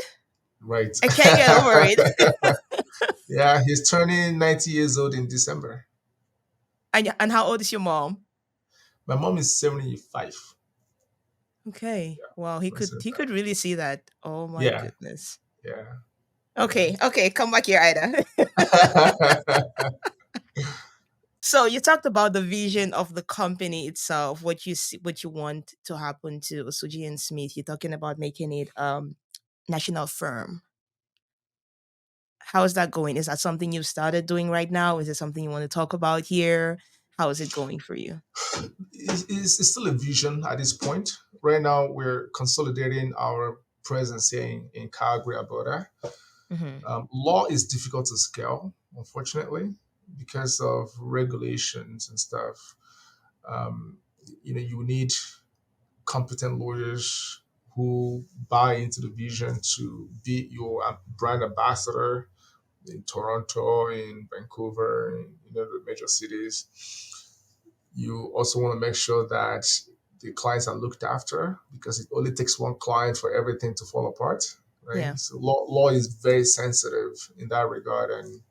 Right. I can't get over it. Yeah, he's turning 90 years old in December. And how old is your mom? My mom is 75. Okay. Wow, he Yeah, could really see that. Oh my yeah, goodness. yeah. Okay, okay, come back here, Ida. So you talked about the vision of the company itself, what you see, what you want to happen to Osuji and Smith. You're talking about making it national firm. How is that going? Is that something you've started doing right now? Is it something you want to talk about here? How is it going for you? It's still a vision at this point. Right now, we're consolidating our presence here in Calgary, Alberta. Hmm. Law is difficult to scale, unfortunately, because of regulations and stuff. Um, you need competent lawyers who buy into the vision to be your brand ambassador in Toronto, in Vancouver, in the major cities. You also want to make sure that the clients are looked after, because it only takes one client for everything to fall apart, Yeah. right? So law is very sensitive in that regard and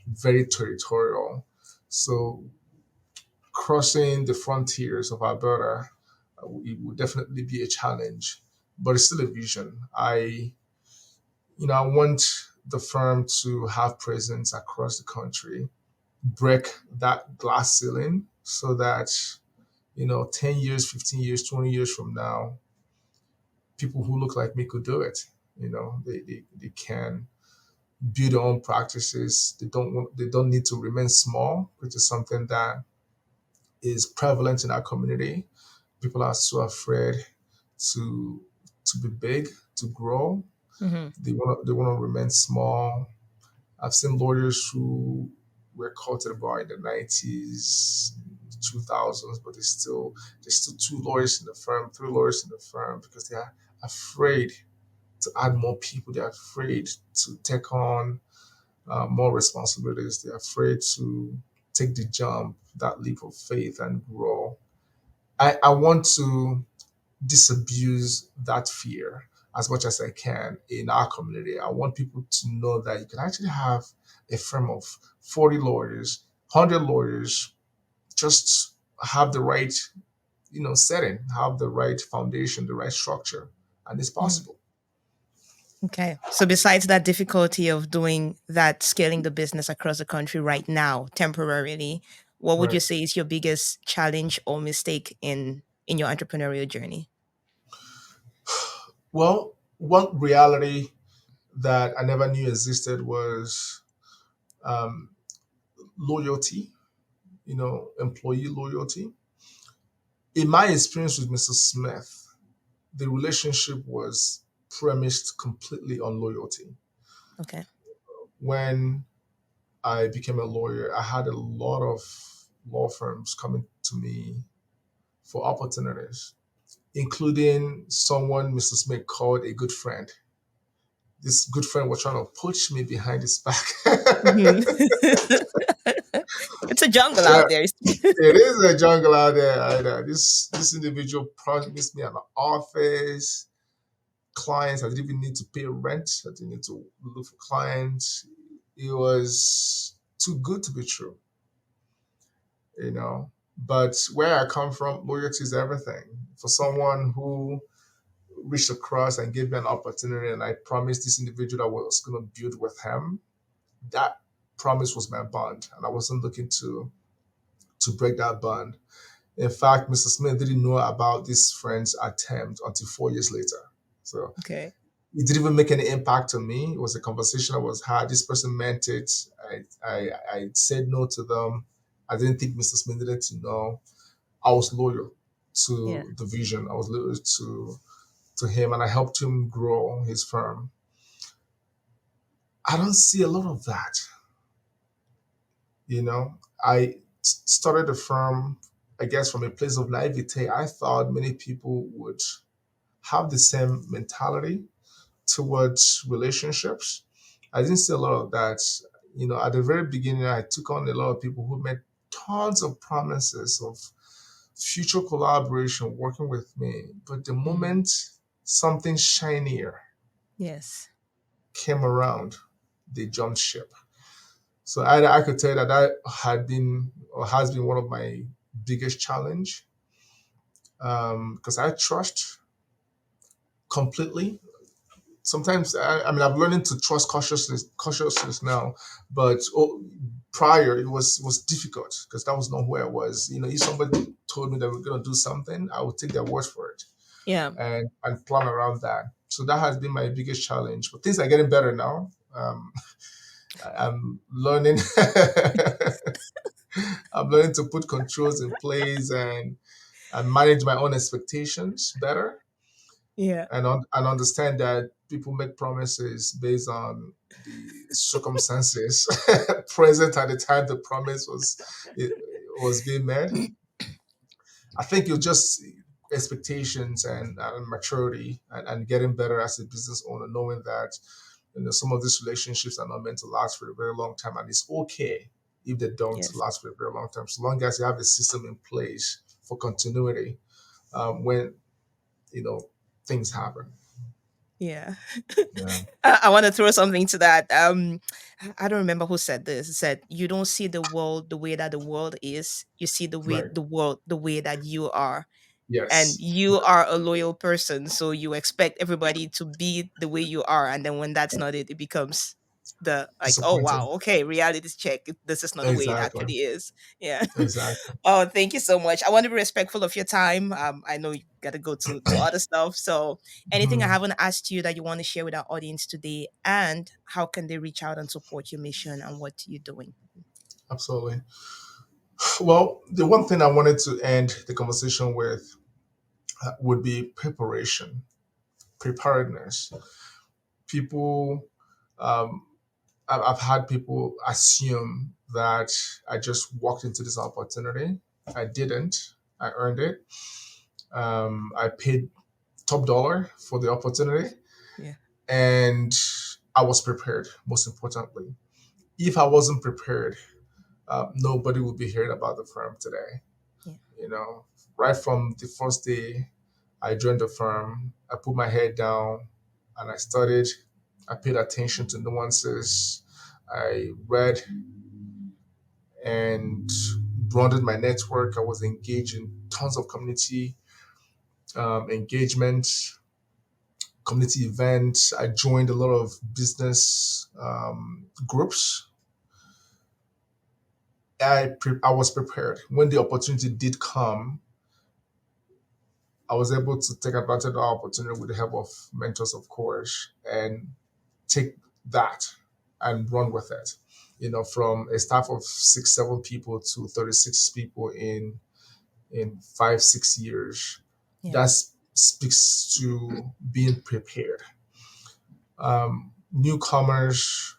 very territorial. So crossing the frontiers of Alberta, it would definitely be a challenge, but it's still a vision. I want the firm to have presence across the country, break that glass ceiling so that 10 years, 15 years, 20 years from now, people who look like me could do it. They can build their own practices. They don't need to remain small, which is something that is prevalent in our community. People are so afraid to be big, to grow. Hmm. They want to remain small. I've seen lawyers who were caught at the bar in the 90s, 2000s, but there's still two lawyers in the firm, three lawyers in the firm, because they are afraid to add more people. They're afraid to take on more responsibilities. They're afraid to take the jump, that leap of faith, and grow. I want to disabuse that fear as much as I can in our community. I want people to know that you can actually have a firm of 40 lawyers, 100 lawyers, just have the right, setting, have the right foundation, the right structure, and it's Hmm. possible. Okay. So besides that difficulty of doing that, scaling the business across the country right now, temporarily, what would you Right. say is your biggest challenge or mistake in your entrepreneurial journey? Well, one reality that I never knew existed was um, loyalty, employee loyalty. In my experience with Mr. Smith, the relationship was premised completely on loyalty. Okay. When I became a lawyer, I had a lot of law firms coming to me for opportunities, including someone Mr. Smith called a good friend. This good friend was trying to push me behind his back. Mhm. It's a jungle Yeah, out there. it is a jungle out there. This individual promised me an office, clients. I didn't even need to pay rent. I didn't need to look for clients. It was too good to be true, you know. But where I come from, loyalty is everything. For someone who reached across and gave me an opportunity, and I promised this individual I was going to build with him, that promise was my bond, and I wasn't looking to break that bond. In fact, Mr. Smith didn't know about this friend's attempt until 4 years later. So Okay. it didn't even make any impact on me. It was a conversation I was had. This person meant it. I said no to them. I didn't think Mr. Smith needed to know. I was loyal Yeah. to the vision. I was loyal to him, and I helped him grow his firm. I don't see a lot of that. I started the firm, I guess, from a place of naivete. I thought many people would have the same mentality towards relationships. I didn't see a lot of that. At the very beginning, I took on a lot of people who made tons of promises of future collaboration working with me. But the Mm. moment something shinier Yes. came around, they jumped ship. So I could tell you that had been or has been one of my biggest challenge, because I trust completely. Sometimes I'm learning to trust cautiousness now, but prior it was difficult because that was not who I was. If somebody told me that we're gonna do something, I would take their word for it Yeah. and plan around that. So that has been my biggest challenge. But things are getting better now. I'm learning. I'm learning to put controls in place and manage my own expectations better, Yeah. and understand that people make promises based on the circumstances present at the time the promise it, was being made. I think you're just expectations and maturity and getting better as a business owner, knowing that some of these relationships are not meant to last for a very long time, and it's okay if they don't Yes. last for a very long time. So long as you have a system in place for continuity, when you know things happen. Yeah. Yeah. I want to throw something to that. I don't remember who said this. It said, "You don't see the world the way that the world is. You see Right. the world the way that you are." And Yes. you Right. are a loyal person, so you expect everybody to be the way you are, and then when that's not it, it becomes the like, oh Disappointing. wow, okay, reality check. This is not the way it Exactly. actually is. Yeah. Exactly. Oh, thank you so much. I want to be respectful of your time. I know you got to go to other stuff. So, anything I Mhm. haven't asked you that you want to share with our audience today, and how can they reach out and support your mission and what you're doing? Absolutely. Well, the one thing I wanted to end the conversation with would be preparation, preparedness. People, um, I've had people assume that I just walked into this opportunity. I didn't. I earned it. I paid top dollar for the opportunity, Yeah. and I was prepared. Most importantly, if I wasn't prepared, nobody would be hearing about the firm today. Yeah. You know, right from the first day I joined the firm, I put my head down and I studied. I paid attention to nuances. I read and broadened my network. I was engaged in tons of community engagement, community events. I joined a lot of business groups. I was prepared. When the opportunity did come, I was able to take advantage of the opportunity with the help of mentors, of course, and take that and run with it. From a staff of 6, 7 people to 36 people in 5, 6 years. Yeah. That speaks to being prepared. Newcomers,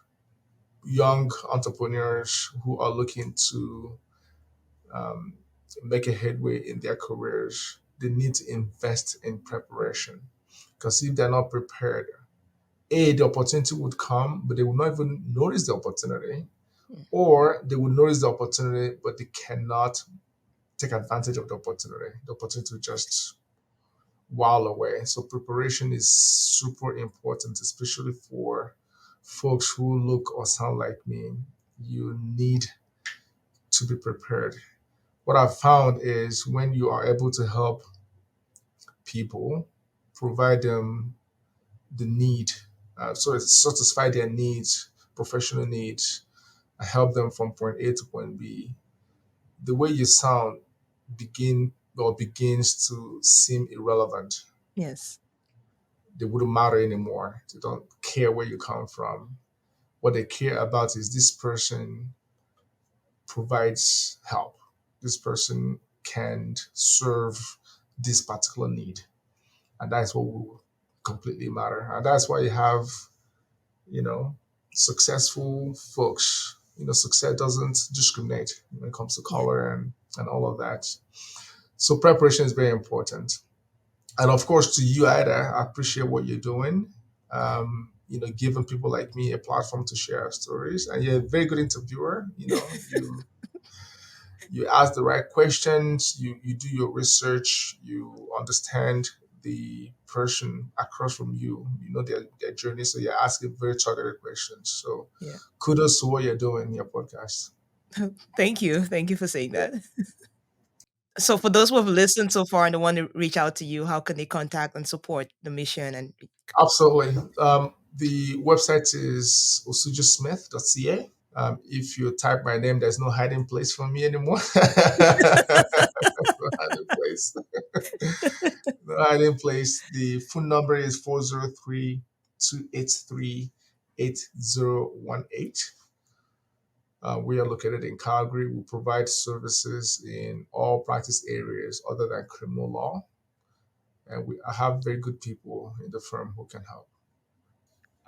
young entrepreneurs who are looking to um, make a headway in their careers, they need to invest in preparation. Because if they're not prepared, the opportunity would come, but they will not even notice the opportunity, Mm. or they will notice the opportunity, but they cannot take advantage of the opportunity. The opportunity will just while away. So preparation is super important, especially for folks who look or sound like me. You need to be prepared. What I've found is when you are able to help people, provide them the need, so it's satisfy their needs, professional needs, help them from point A to point B. The way you sound begins to seem irrelevant. Yes. They wouldn't matter anymore. They don't care where you come from. What they care about is this person provides help. This person can serve this particular need. And that's what will completely matter. And that's why you have, you know, successful folks. Success doesn't discriminate when it comes to Yeah. color and all of that. So preparation is very important. And of course, to you, Ida, I appreciate what you're doing. Giving people like me a platform to share our stories, and you're a very good interviewer. You ask the right questions, you do your research, you understand the person across from you, their journey. So you're asking very targeted questions. So Yeah. kudos to what you're doing in your podcast. Thank you. Thank you for saying that. So, for those who have listened so far and they want to reach out to you, how can they contact and support the mission? And Absolutely. The website is osujismith.ca. If you type my name, there's no hiding place for me anymore. No hiding place. No hiding place. The phone number is 403-283-8018. We are located in Calgary. We provide services in all practice areas other than criminal law. And I have very good people in the firm who can help.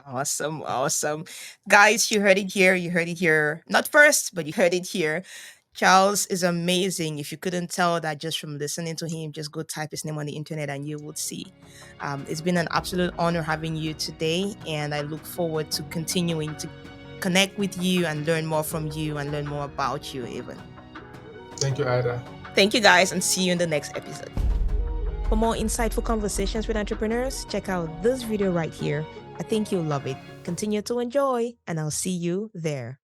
awesome, awesome. Guys, you heard it here. You heard it here. Not first, but you heard it here. Charles is amazing. If you couldn't tell that just from listening to him, just go type his name on the internet and you would see. It's been an absolute honor having you today, and I look forward to continuing to connect with you and learn more from you and learn more about you even. Thank you, Ida. Thank you guys, and see you in the next episode. For more insightful conversations with entrepreneurs, check out this video right here. I think you'll love it. Continue to enjoy, and I'll see you there.